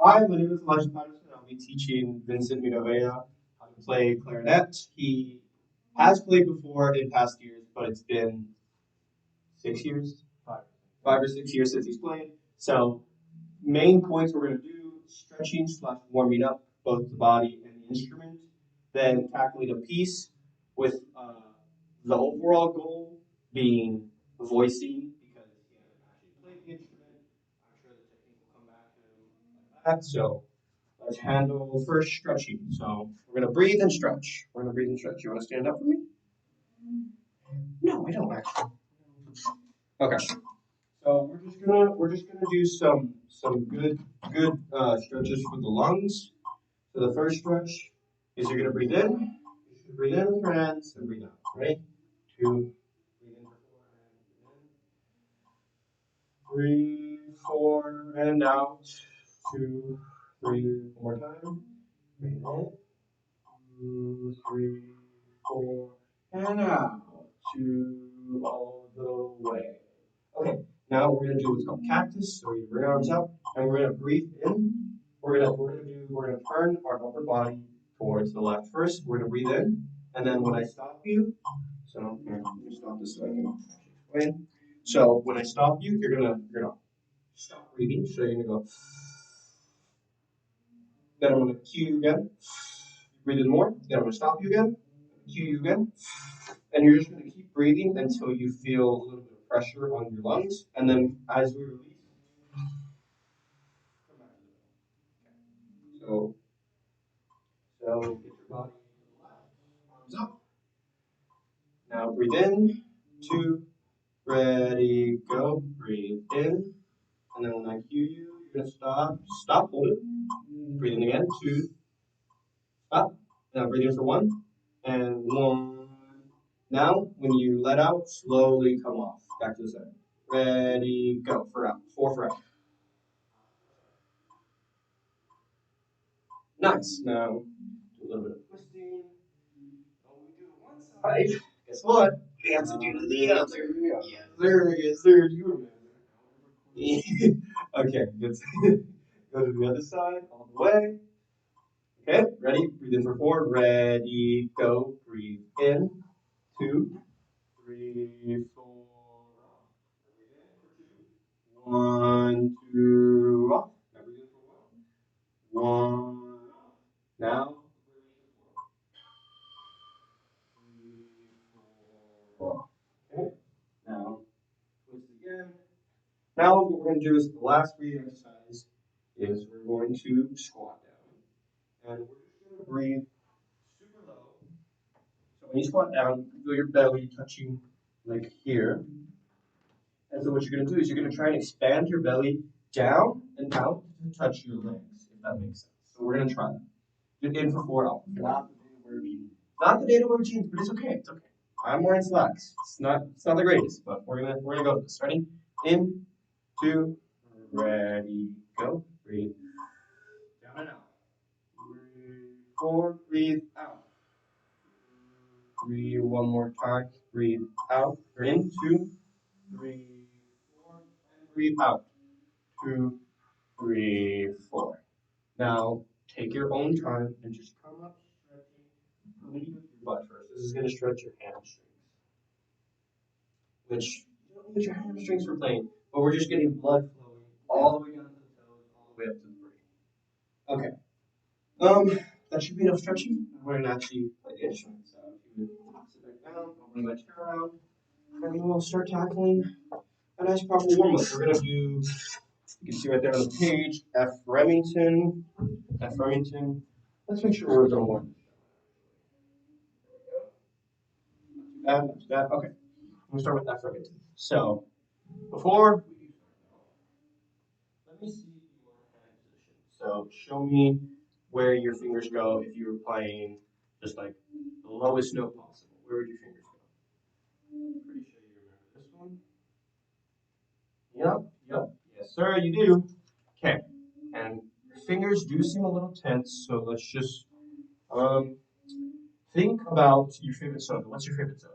Hi, my name is Elijah Patterson. I'll be teaching Vincent how to play clarinet. He has played before in past years, but it's been 6 years, 5 or 6 years since he's played. So, main points we're going to do stretching slash warming up both the body and the instrument, then tackling a piece with the overall goal being voicing because he hasn't actually played the instrument. I'm sure the technique will come back to him like that. So, let's handle first stretching. So we're gonna breathe and stretch. We're gonna breathe and stretch. You wanna stand up for me? No, I don't actually. Okay. So we're just gonna do some good stretches for the lungs. So the first stretch is you're gonna breathe in. You should breathe in with your hands and breathe out. Ready? Two. Breathe in for 4 and in. 3, 4 and out. 2, 3. One more time. Breathe in. 2, 3, 4, and out to all the way. Okay, now we're gonna do what's called cactus. So you bring your arms up, and we're gonna breathe in. We're gonna turn our upper body towards the left first. We're gonna breathe in, and then when I stop you, so here, let me stop this so I can explain. So when I stop you, you're gonna stop breathing. So you're gonna go. Then I'm gonna cue you again. Breathe in more. Then I'm gonna stop you again. Cue you again. And you're just gonna keep breathing until you feel a little bit of pressure on your lungs. And then as we release, come back to the middle. So get your body to the left, arms up. Now breathe in. 2, ready, go. Breathe in. And then when I cue you, you're gonna stop. Stop, hold it. Breathe in again. 2, stop. Now breathe in for 1. And 1. Now, when you let out, slowly come off. Back to the center. Ready, go. For out. 4 for out. Nice. Now, do a little bit of twisting. When we do one side, guess what? We have to do the other. Yes, sir. You remember. Okay, good. Go to the other side, all the way. Okay, ready? Breathe in for 4. Ready, go. Breathe in. 2, 3, 4. 1, 2, off. Now breathe in for 1. 1. Now, 3, 4. Okay. Now, twist again. Now, what we're going to do is the last breathing exercise is we're going to squat down. And we're just going to breathe super low. So when you squat down, you feel your belly touching like here. And so what you're going to do is you're going to try and expand your belly down and out to touch your legs, if that makes sense. So we're going to try that. Get in for 4 hours. Not the day to wear jeans, but it's okay. It's okay. I'm wearing slacks. It's not the greatest, but we're gonna go with this. Ready? In, 2, ready, go. Breathe. Down and out. 3, 4, breathe out. 3, one more time. Breathe out. In, 2, 3, 4, and breathe out. 2, 3, 4. Now take your own time and just come up stretching. Lead with your butt first. This is going to stretch your hamstrings, which you don't need your hamstrings for playing, but we're just getting blood flowing all the way down to the toes, all the way up to the brain. Okay. That should be enough stretching. We're going to actually play the instrument. So if you would sit back down, open my chair around, and we will start tackling a nice proper warm up. We're going to do, you can see right there on the page, F Remington. F Remington. Let's make sure we're going to warm. Not too bad. Okay. We'll start with F Remington. So before we do let me see your hand position. So show me where your fingers go if you were playing just like the lowest note possible. Where would your fingers go? Pretty sure you remember this one. Yep. Yes, sir, you do. Okay. And your fingers do seem a little tense, so let's just um think about your favorite soda. What's your favorite soda?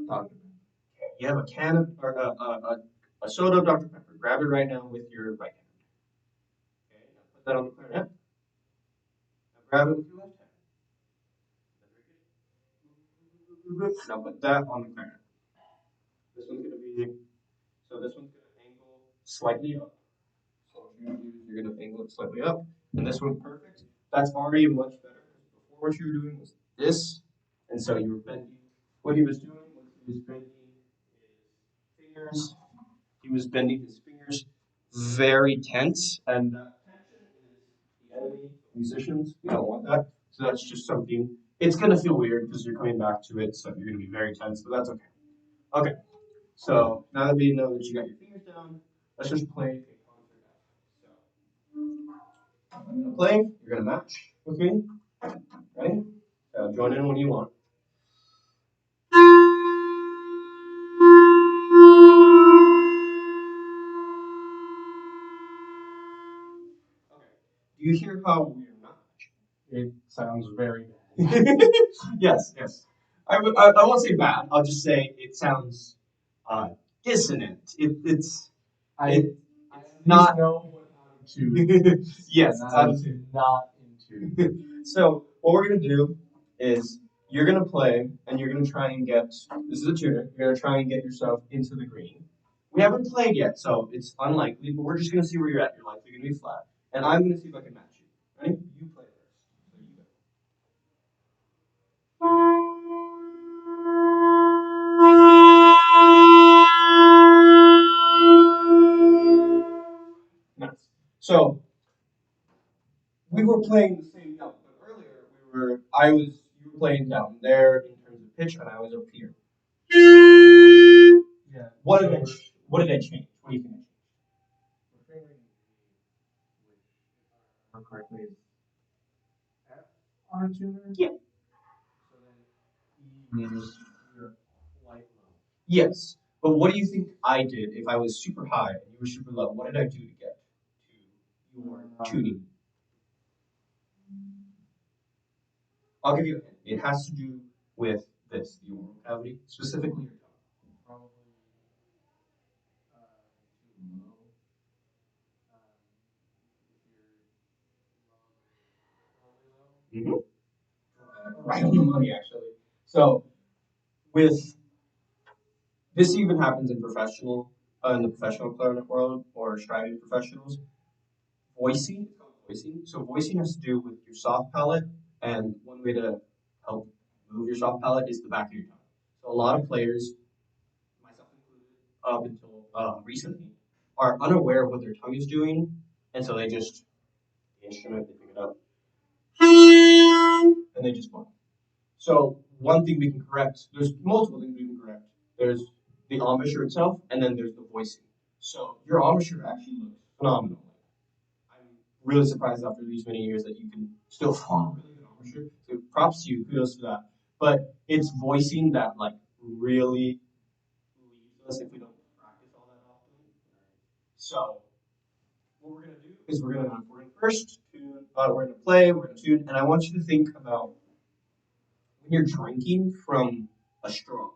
Dr. Pepper. Okay. You have a can of or a soda of Dr. Pepper. Grab it right now with your right hand. Okay. Now Put that on the clarinet. Now grab it with your left hand. Now put that on the clarinet. This one's gonna be this one's gonna angle slightly up. So what you're gonna do is you're gonna angle it slightly up, and this one's perfect. That's already much better. Before what you were doing was this, and so you were bending. What he was doing was he was bending his fingers. He was bending his fingers very tense, and that tension is the enemy of musicians. We don't want that. So that's just something. It's gonna feel weird because you're coming back to it, so you're gonna be very tense, but that's okay. Okay. So now that we know that you got your fingers down, let's just play a concert out. So I'm gonna play. You're gonna match with me. Ready? Join in when you want. Okay. Do you hear how we're not matching? It sounds very bad. Yes, yes. I won't say bad. I'll just say it sounds uh, dissonant. It's not know what to. Yes, it's not into. So what we're gonna do is you're gonna play and you're gonna try and get. This is a tuner. You're gonna try and get yourself into the green. We haven't played yet, so it's unlikely. But we're just gonna see where you're at. You're likely gonna be flat, and I'm gonna see if I can match you. Ready? You play first. So you go. Nice. So we were playing the same note, but earlier you were playing down there in terms of pitch, and I was up here. Yeah. What did I change? What do you think I changed? If I remember correctly, is F on a tuner? Yeah. So then E means you're quite low. Yes. But what do you think I did if I was super high and you were super low? What did I do to get to your tuning? I'll give you a hint. It has to do with this, the oral cavity, specifically your tongue. Probably too low. Right on the money, actually. So, with this, even happens in the professional clarinet world or striving professionals. Voicing, it's called voicing. So, voicing has to do with your soft palate, and one way to help move your soft palate is the back of your tongue. So, a lot of players, myself included, up until recently, are unaware of what their tongue is doing, and so they just the instrument, they pick it up, and they just play. So one thing we can correct, there's multiple things we can correct. There's the embouchure itself, and then there's the voicing. So your embouchure actually looks phenomenal. I'm really surprised after these many years that you can still form a really good embouchure. So props to you, kudos for that. But it's voicing that like really leaves us if we don't practice all that often. So what we're gonna do is we're gonna first tune, we're gonna play, we're gonna tune, and I want you to think about when you're drinking from a straw.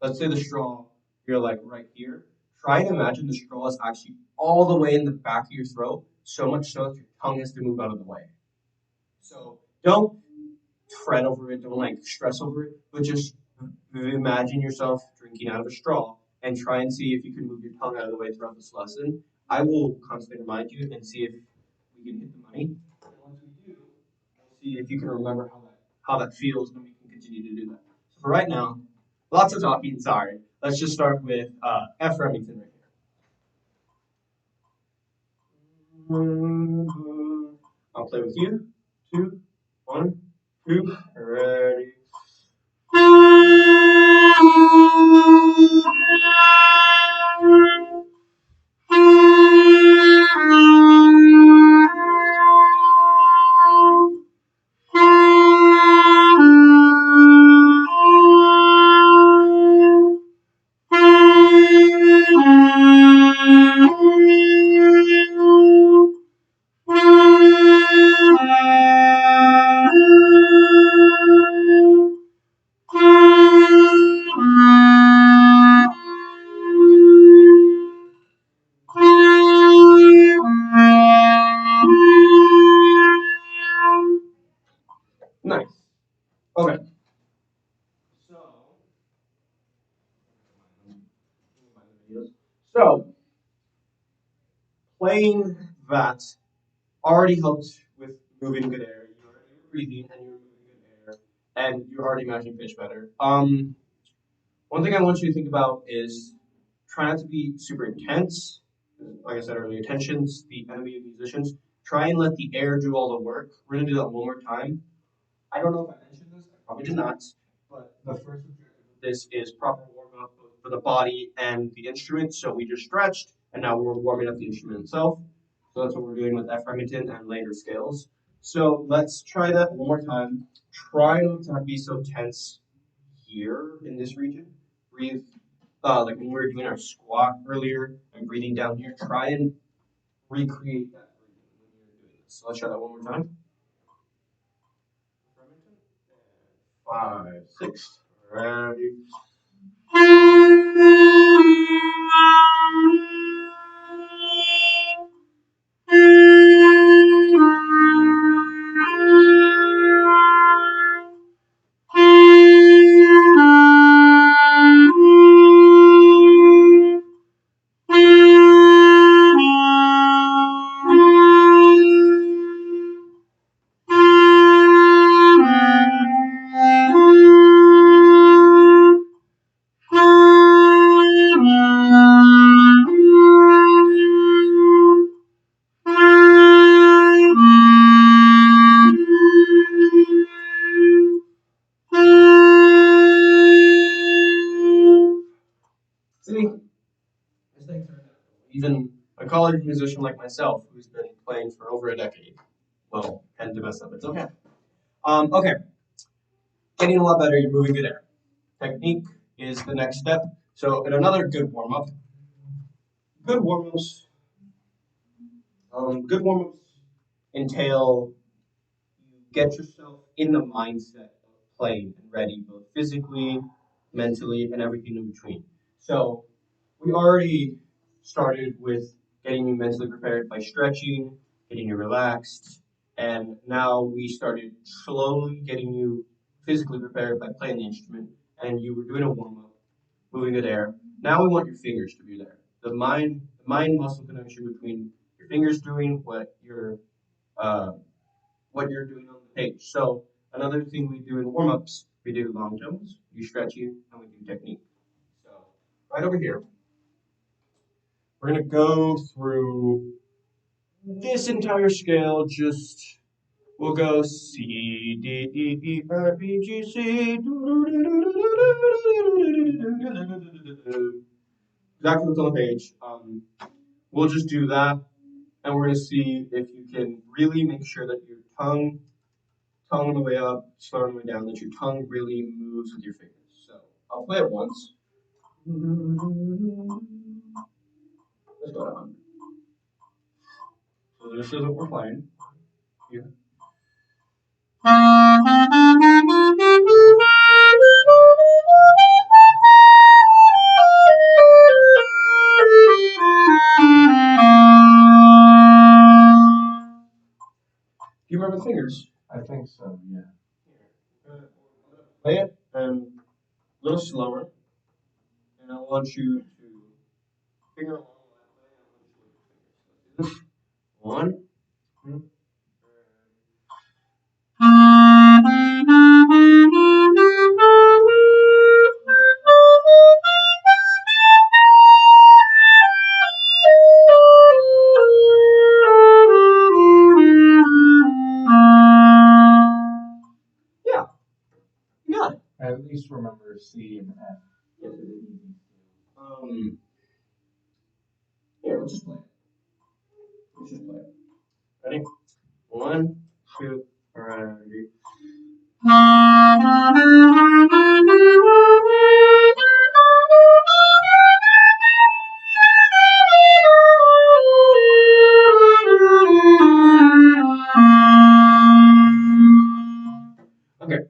Let's say the straw, you're like right here. Try and imagine the straw is actually all the way in the back of your throat, so much so that your tongue has to move out of the way. So don't fret over it, don't like stress over it, but just imagine yourself drinking out of a straw and try and see if you can move your tongue out of the way throughout this lesson. I will constantly remind you and see if we can hit the money. And once we do, we'll see if you can remember how that feels, and we can continue to do that. So for right now, lots of talking, sorry. Let's just start with F. Remington right here. I'll play with you. 2, 1, 2, ready. So playing that already helped with moving good air. You were breathing and you were moving good air, and you're already matching pitch better. One thing I want you to think about is try not to be super intense. Like I said earlier, tension's the enemy of musicians. Try and let the air do all the work. We're gonna do that one more time. I don't know if I mentioned this. I probably did not. But the first objective of this is proper warm up for the body and the instrument. So we just stretched, and now we're warming up the instrument itself. So that's what we're doing with F Remington and later scales. So let's try that one more time. Try not to be so tense here in this region. Breathe, like when we were doing our squat earlier and breathing down here. Try and recreate that breathing when you're doing this. So let's try that one more time. Five, six, ready. See, mistakes are inevitable. Even a college musician like myself, who's been playing for over a decade, will tend to mess up. It's okay. Okay, getting a lot better. You're moving good air. Technique is the next step. So, in another good warm up, good warm ups, good warm ups entail you get yourself in the mindset of playing and ready, both physically, mentally, and everything in between. So, we already started with getting you mentally prepared by stretching, getting you relaxed, and now we started slowly getting you physically prepared by playing the instrument, and you were doing a warm up, moving good air. Now we want your fingers to be there. The mind muscle connection between your fingers doing uh, what you're doing on the page. So another thing we do in warm ups, we do long jumps, you stretch you, and we do technique. So right over here. We're going to go through this entire scale. Just we'll go C D E E F E G C. Exactly what's on the page. We'll just do that, and we're going to see if you can really make sure that your tongue on the way up, slow on the way down, that your tongue really moves with your fingers. So I'll play it once. Let's go down. So this is what we're playing. Here. Do you remember the fingers? I think so, yeah. Play it a little slower, and I want you to finger along the way. One, two. Yeah, you got it. I at least remember C and F. Yes, it is. Here, let's just play it. Let's just play it. Ready? One, two, ready. Okay,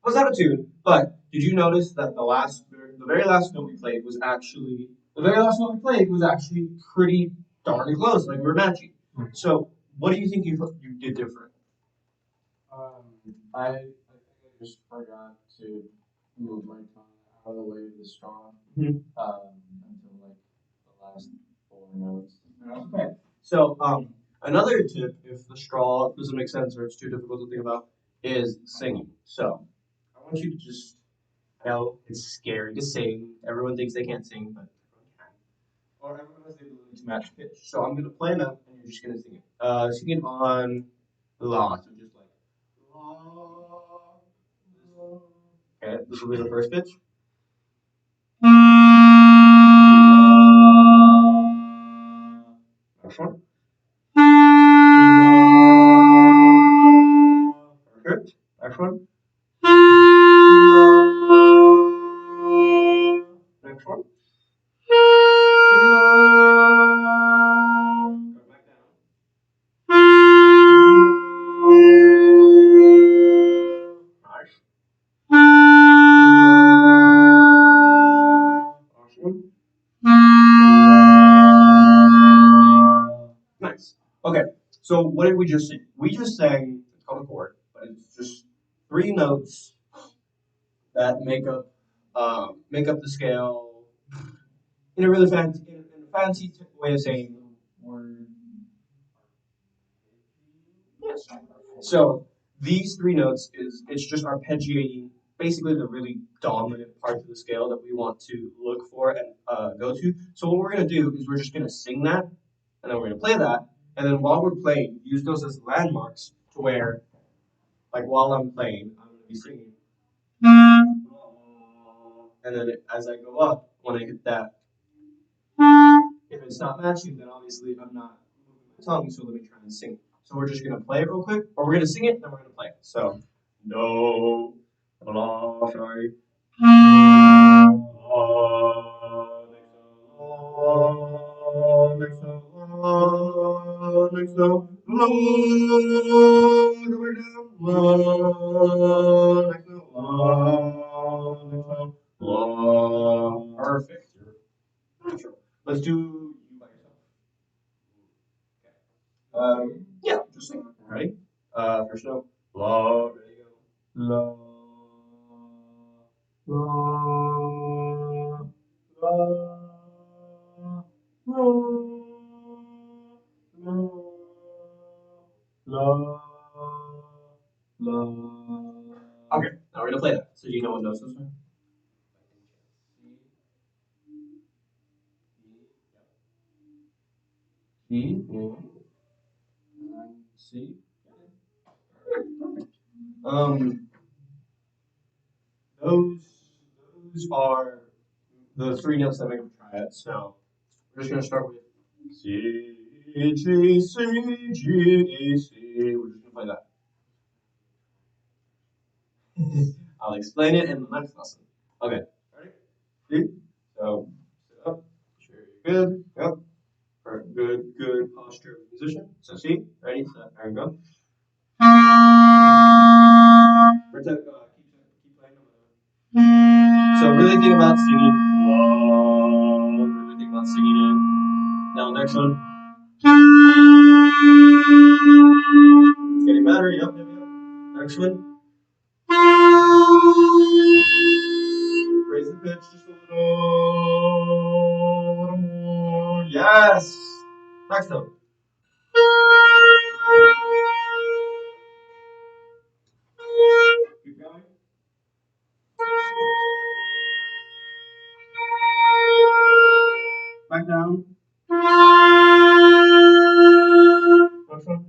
was out of tune, but did you notice that the very last note we played was actually, pretty darn close, like we were matching. So, what do you think you did different? I think I just forgot to move my tongue out of the way of the straw until like last 4 notes. Okay. So another tip, if the straw doesn't make sense or it's too difficult to think about, is singing. So I want you to just, I know it's scary to sing. Everyone thinks they can't sing, but everyone can. Or everyone has the ability to match pitch. So I'm gonna play a note and you're just gonna sing it. Sing it on la. So just like la. Okay, this will be the first pitch. Next one. Perfect. Next one. Next one. Go back down. Nice. Awesome. Nice. Okay. So what did we just sing? We just sang. It's called a chord, but it's just three notes that make up the scale in a really fancy in a fancy way of saying Word. yes. So these three notes is it's just arpeggiating basically the really dominant parts of the scale that we want to look for and go to. So what we're gonna do is we're just gonna sing that, and then we're gonna play that, and then while we're playing, use those as landmarks to where, like while I'm playing, I'm gonna be singing, and then as I go up, when I hit that, if it's not matching, then obviously I'm not moving my tongue. So let me try and sing it. So we're just gonna play it real quick, or we're gonna sing it, then we're gonna play it. So do, la, sorry. La, next note, la, next note, la, go back down, la, next note, la, next note, la. Perfect. Sure. Let's do you by yourself. Yeah, just sing. Ready? First note. La. There you go. La. La. La. La. La. La. Okay, now we're gonna play that. So do you know what notes those are? E. C. Um, those those are the three notes that make a triad. So we're just gonna start with C G C G E C. We're just gonna play that. I'll explain it in the next lesson. Okay, ready? See? So sit up, sure you're good. Yep. Perfect. Good posture of the musician. So see, ready, set, there we go. Pretend, keep playing. So really think about singing. Really think about singing it. Now next one. It's getting better. Yep. Next one. Raise the pitch just a little more. Yes. Next note. Keep going. Back down. Next one.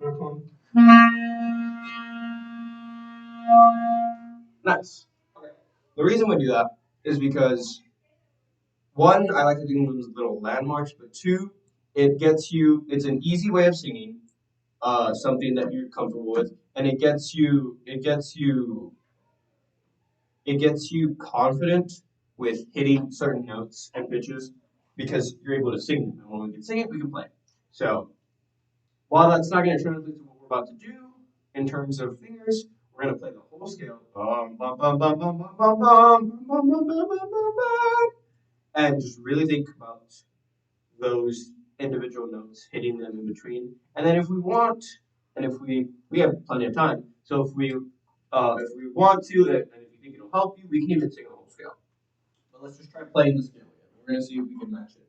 Next one. Nice. Okay. The reason we do that is because one, I like to do them as little landmarks, but two, it gets you. It's an easy way of singing, something that you're comfortable with, and it gets you confident with hitting certain notes and pitches because you're able to sing them. And when we can sing it, we can play it. So while that's not going to translate to what we're about to do in terms of fingers, we're going to play the whole scale. And just really think about those individual notes, hitting them in between. And then if we want, and if we have plenty of time, so if we want to, and if you think it'll help you, we can even sing a whole scale. But let's just try playing the scale again. We're gonna see if we can match it.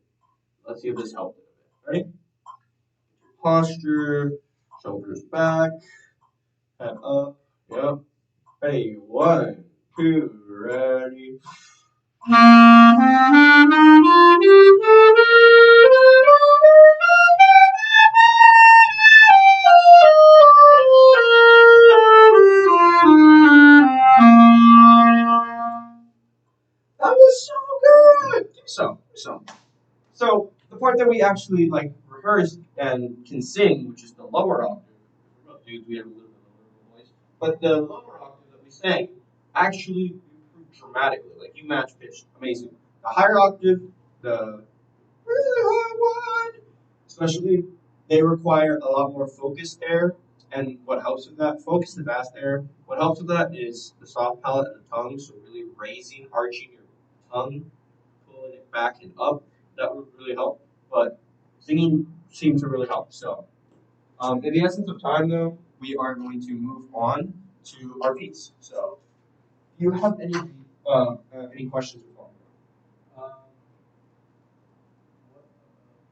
Let's see if this helped it a bit. Ready? Posture, shoulders back, head up. Yep. Ready? 1, 2, ready. That was so good. Give me some. Give me some. So the part that we actually like rehearsed and can sing, which is the lower octave. Dudes, we have a little bit of a voice, but the lower octave that we sang actually improved dramatically. Like you match pitched, amazing. The higher octave, the really hard one, especially they require a lot more focus there. And what helps with that, focus the fast air. What helps with that is the soft palate and the tongue. So really raising, arching your tongue, pulling it back and up. That would really help. But singing seems to really help. So in the essence of time, though, we are going to move on to our piece. So, do you have any questions before? Um, what about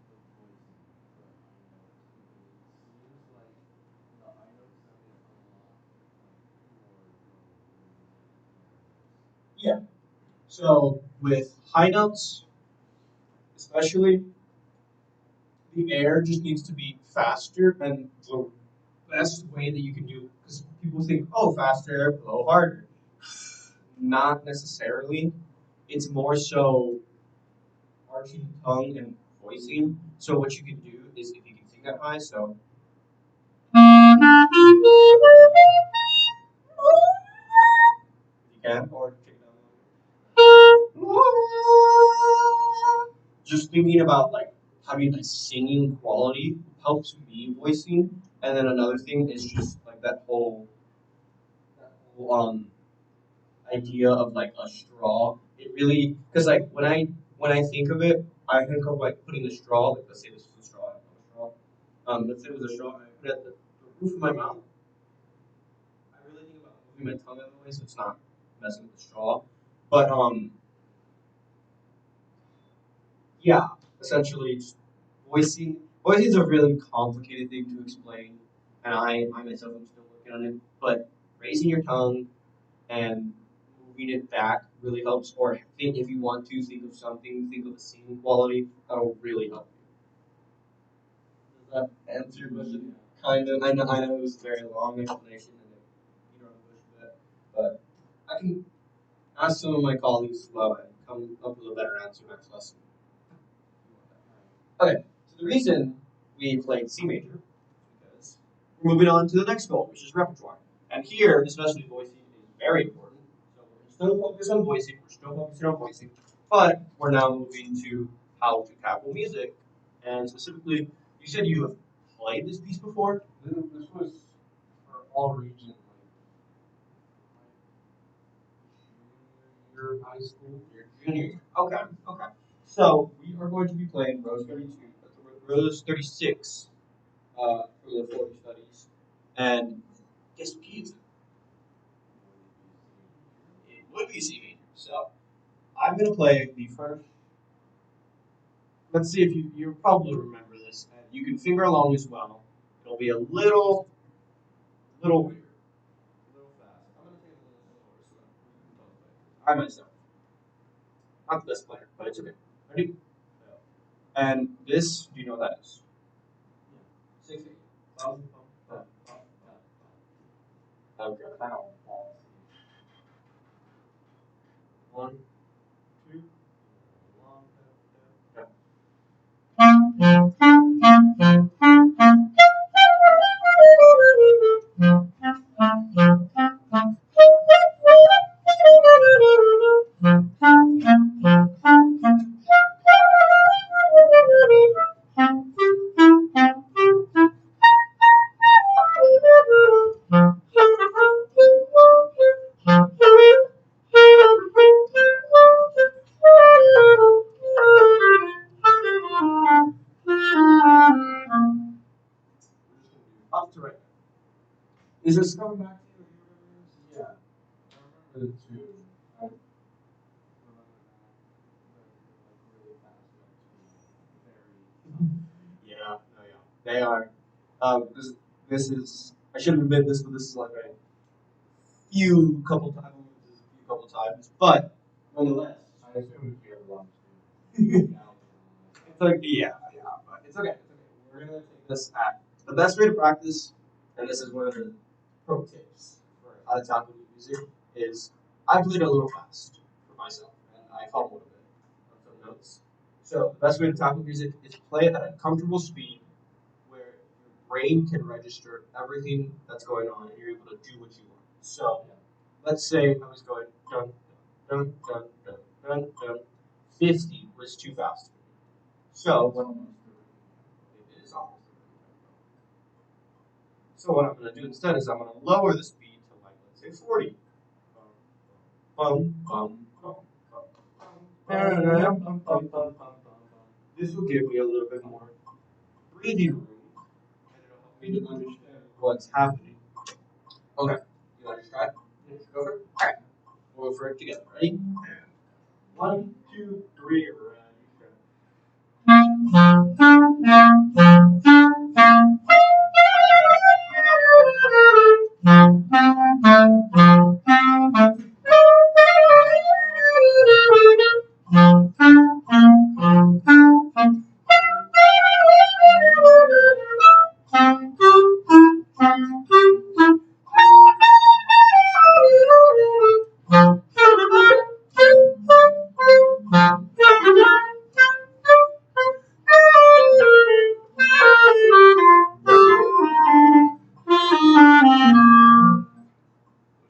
the voicing for high notes? Because it seems like the high notes sounded a lot more lower than the Yeah. So with high notes, especially, the air just needs to be faster, and the best way that you can do, because people think, oh, faster air, blow harder. Not necessarily. It's more so arching tongue and voicing. So what you can do is if you can sing that high, so you can, or take it down. Just thinking about like having a singing quality helps me voicing, and then another thing is just like that whole idea of like a straw. It really because like when I think of it, I think of like putting a straw. Like let's say this is a straw. I have a straw. Let's say it was a straw, and I put it at the roof of my mouth. I really think about moving my tongue out of the way so it's not messing with the straw. But yeah, essentially just voicing. Voicing is a really complicated thing to explain, and I myself am still working on it. But raising your tongue and moving it back really helps. Or think if you want to think of something, think of a singing quality that'll really help you. Does that answer your question? Kind of. I know it was a very long explanation and you know a bit, but I can ask some of my colleagues as well and come up with a better answer next lesson. Okay, so the reason we played C major is because we're moving on to the next goal, which is repertoire. And here, especially voicing is very important. So we're still focused on voicing, we're still focusing on voicing, but we're now moving to how to tackle music. And specifically, you said you have played this piece before? This was for all regions, like junior year of high school. Your junior year. Okay, okay. So we are going to be playing Rose 32, Rose 36 for the 40 studies. And guess what key is it? It would be C major. So I'm gonna play the first. Let's see if you probably remember this, and you can finger along as well. It'll be a little weird, a little fast. I'm gonna take it a little slower so that we can both play. I myself, not the best player, but it's okay. Ready? And this, do you know what that is? 6 8. Okay. One, two. Long, yeah. Up to right. Is this coming back to you? Yeah, I remember the two. I remember that. They are. This is. I shouldn't admit this, but this is like a few couple times. But nonetheless, I assume you have a lot it's like yeah, but it's okay. It's okay. We're gonna take this at the best way to practice, and this is one of the pro tips for how to tackle music is I played a little fast for myself, and I fumbled a bit on some notes. So the best way to tackle music is play it at a comfortable speed where your brain can register everything that's going on and you're able to do what you want. So let's say I was going dun dun dun dun dun dun. 50 was too fast. So it is almost. So what I'm going to do instead is I'm going to lower the speed to like let's say 40. Bum, bum, bum, bum, bum. This will give me a little bit more breathing room and it'll help me to understand what's happening. Okay, you want to try? Go for it. All right, we'll go for it together. Ready? 1, 2, 3, ready.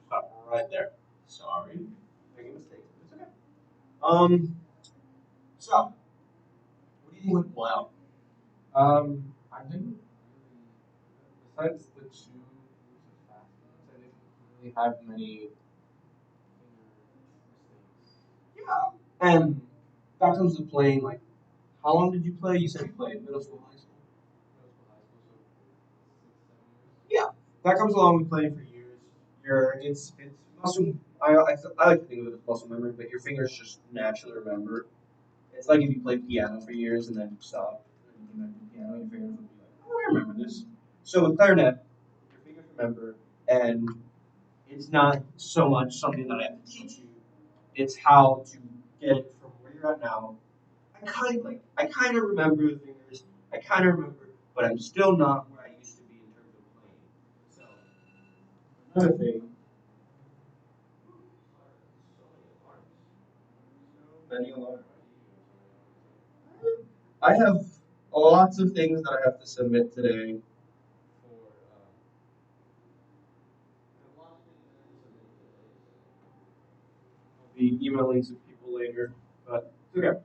Stop right there. Sorry, making a mistake. It's okay. Um, so what do you think went well? I didn't besides the two groups of fast notes, I didn't really have many finger mistakes. Yeah, and that comes to playing. Like, how long did you play? You said you played middle school, high school. Middle school, high school, so 6, 7 years. Yeah, that comes along with playing for years. It's muscle. I like to think of it as muscle memory, but your fingers just naturally remember. It's like if you play piano for years and then you stop and you come back to the piano, your fingers will be like, oh, I remember this. So with clarinet, your fingers remember, and it's not so much something that I have to teach you. It's how to get it from where you're at now. I kind of remember the fingers. I kind of remember, but I'm still not where I used to be in terms of playing. So another thing. So many alarms. I have lots of things that I have to submit today for I'll be emailing some people later, but it's okay.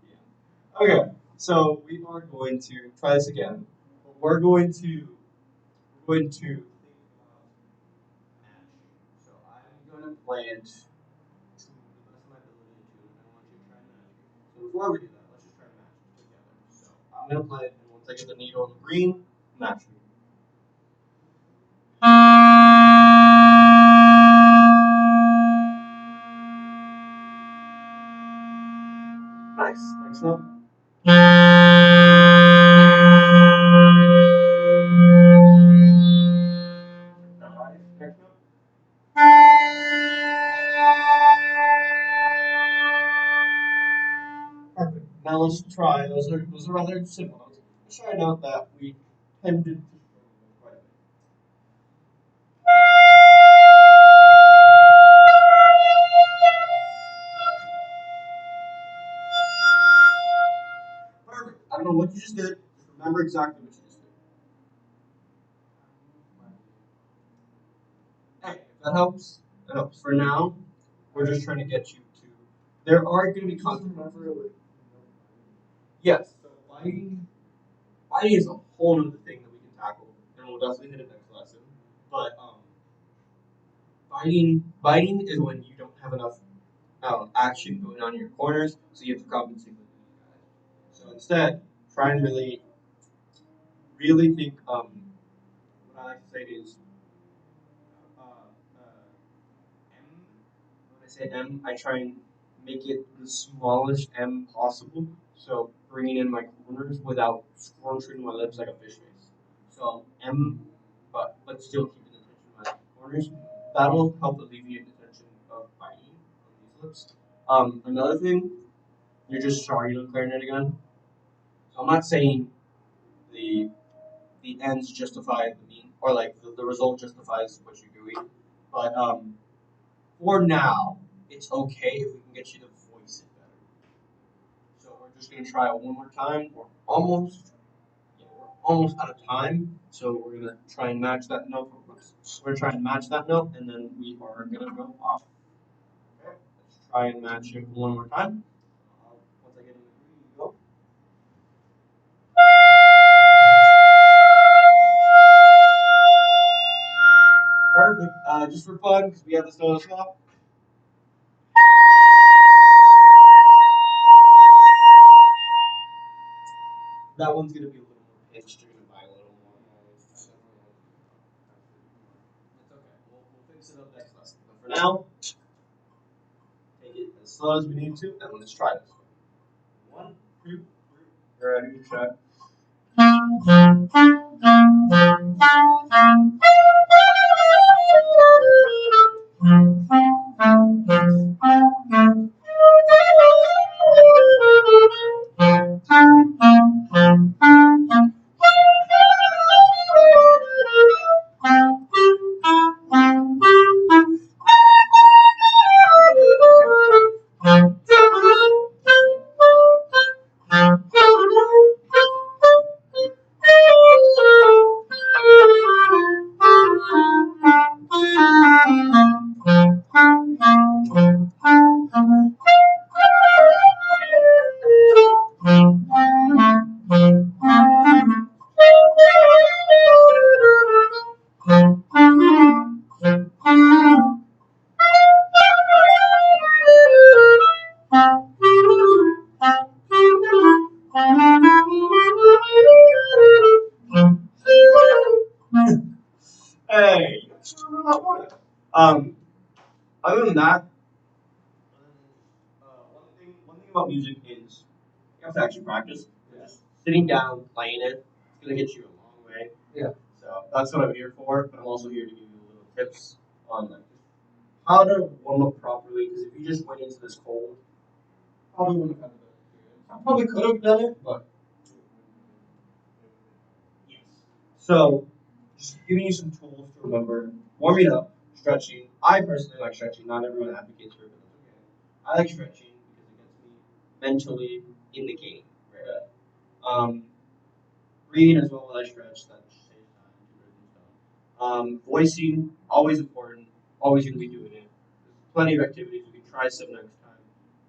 Yeah. Okay, so we are going to try this again. But we're going to think about match. So I'm going to play it to the best of my ability to, and I want you to try and match it. So before we do that, let's just try to match it together. So I'm going to play it, and once I get the needle on the green, match me. Nice. Next note. Alright, next note. Perfect. Now let's try. Those are rather simple notes. Let's try a note that we tended to struggle with quite a bit. Perfect. I don't know what you just did. Just remember exactly what you just did. Hey, if that helps, that helps. For now, we're just trying to get you to. There are going to be consequences. Yes. So biting is a whole other thing that we can tackle, and we'll definitely hit it next lesson. But biting is when you don't have enough action going on in your corners, so you have to compensate with these guys. So instead, try and really think. What I like to say is, M. When I say M, I try and make it the smallest M possible. So bringing in my corners without scrunching my lips like a fish face. So M, but still keeping the tension in my corners. That'll help alleviate the tension of my E on these lips. Another thing, you're just starting on clarinet again. So I'm not saying the the ends justify the mean, or like the result justifies what you're doing. But for now, it's okay if we can get you to voice it better. So we're just gonna try it one more time. We're almost out of time. So we're gonna try and match that note. We're gonna try and match that note, and then we are gonna go off. Okay, let's try and match it one more time. Once I get in the groove, you go. Perfect. Just for fun, because we have this note as well. That one's gonna be a little more pitched. You're gonna buy a little more. It's okay. We'll fix it up next lesson. But for now, take it as slow as we need to, and let's try this. One, two, three. Ready? Try. Hey, um, other than that, one thing about music is you have to actually practice. Just sitting down, playing it, it's gonna get you a long way. Yeah. So that's what I'm here for. But I'm also here to give you little tips on like how to warm up properly. Because if you just went into this cold, probably wouldn't have done it. I probably could have done it, but yes. So just giving you some tools to remember: warming up, stretching. I personally like stretching. Not everyone advocates for it, but that's okay. I like stretching because it gets me mentally in the game. Right? Breathing as well while I stretch. That saves time. Voicing always important. Always going to be doing it. There's plenty of activities we can try some next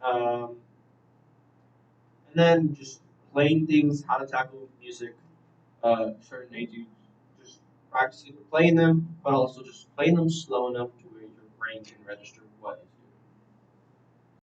time. And then just playing things, how to tackle music, certain etudes, just practicing playing them, but also just playing them slow enough to where your brain can register